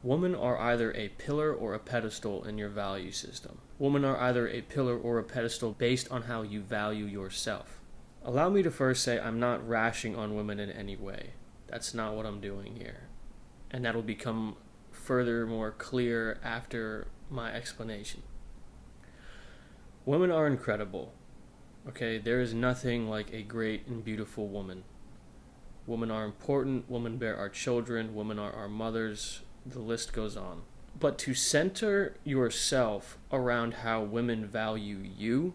Women are either a pillar or a pedestal in your value system. Women are either a pillar or a pedestal based on how you value yourself. Allow me to first say I'm not rashing on women in any way. That's not what I'm doing here. And that'll become further more clear after my explanation. Women are incredible. Okay, there is nothing like a great and beautiful woman. Women are important, women bear our children, women are our mothers, the list goes on. But to center yourself around how women value you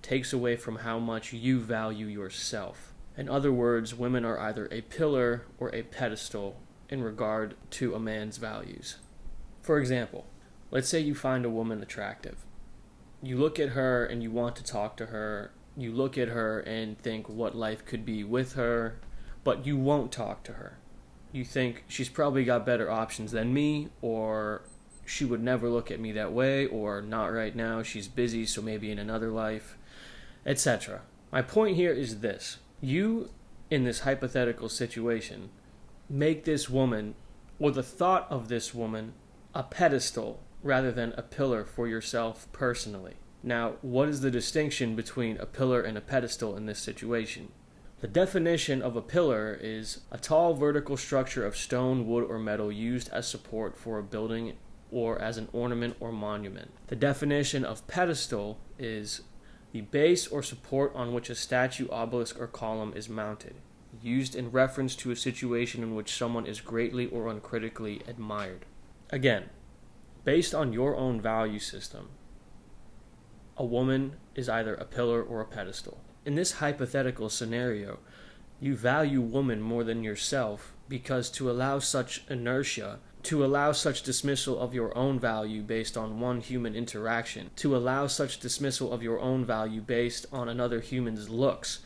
takes away from how much you value yourself. In other words, women are either a pillar or a pedestal in regard to a man's values. For example, let's say you find a woman attractive. You look at her and you want to talk to her. You look at her and think what life could be with her, but you won't talk to her. You think she's probably got better options than me, or she would never look at me that way, or not right now, she's busy, so maybe in another life, etc. My point here is this. You, in this hypothetical situation, make this woman, or the thought of this woman, a pedestal rather than a pillar for yourself personally. Now, what is the distinction between a pillar and a pedestal in this situation? The definition of a pillar is a tall vertical structure of stone, wood, or metal used as support for a building or as an ornament or monument. The definition of pedestal is the base or support on which a statue, obelisk, or column is mounted, used in reference to a situation in which someone is greatly or uncritically admired. Again, based on your own value system, a woman is either a pillar or a pedestal. In this hypothetical scenario, you value woman more than yourself because to allow such inertia, to allow such dismissal of your own value based on one human interaction, to allow such dismissal of your own value based on another human's looks,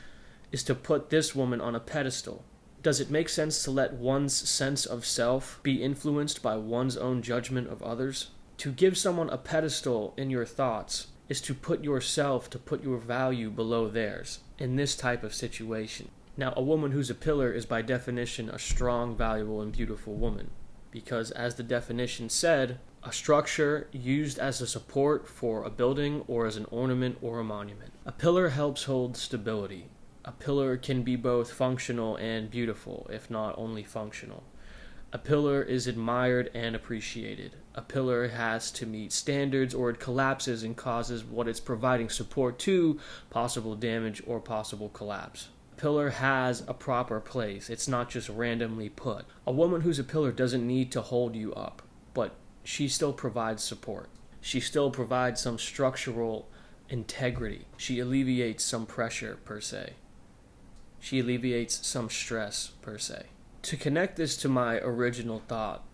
is to put this woman on a pedestal. Does it make sense to let one's sense of self be influenced by one's own judgment of others? To give someone a pedestal in your thoughts is to put yourself, to put your value below theirs in this type of situation. Now, a woman who's a pillar is by definition a strong, valuable, and beautiful woman, because as the definition said, a structure used as a support for a building or as an ornament or a monument. A pillar helps hold stability. A pillar can be both functional and beautiful, if not only functional. A pillar is admired and appreciated. A pillar has to meet standards or it collapses and causes what it's providing support to possible damage or possible collapse. A pillar has a proper place. It's not just randomly put. A woman who's a pillar doesn't need to hold you up, but she still provides support. She still provides some structural integrity. She alleviates some pressure, per se. She alleviates some stress, per se. To connect this to my original thought,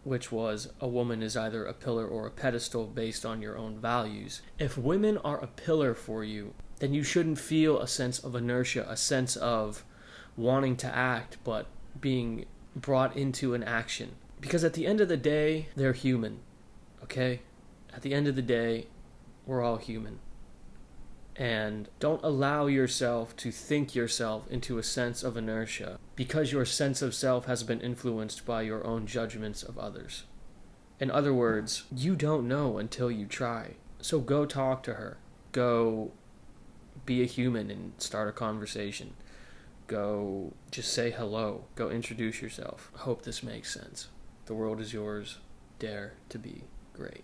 which was a woman is either a pillar or a pedestal based on your own values, if women are a pillar for you, then you shouldn't feel a sense of inertia, a sense of wanting to act but being brought into an action. Because at the end of the day, they're human, okay? At the end of the day, we're all human. And don't allow yourself to think yourself into a sense of inertia because your sense of self has been influenced by your own judgments of others. In other words, you don't know until you try. So go talk to her. Go be a human and start a conversation. Go just say hello. Go introduce yourself. I hope this makes sense. The world is yours. Dare to be great.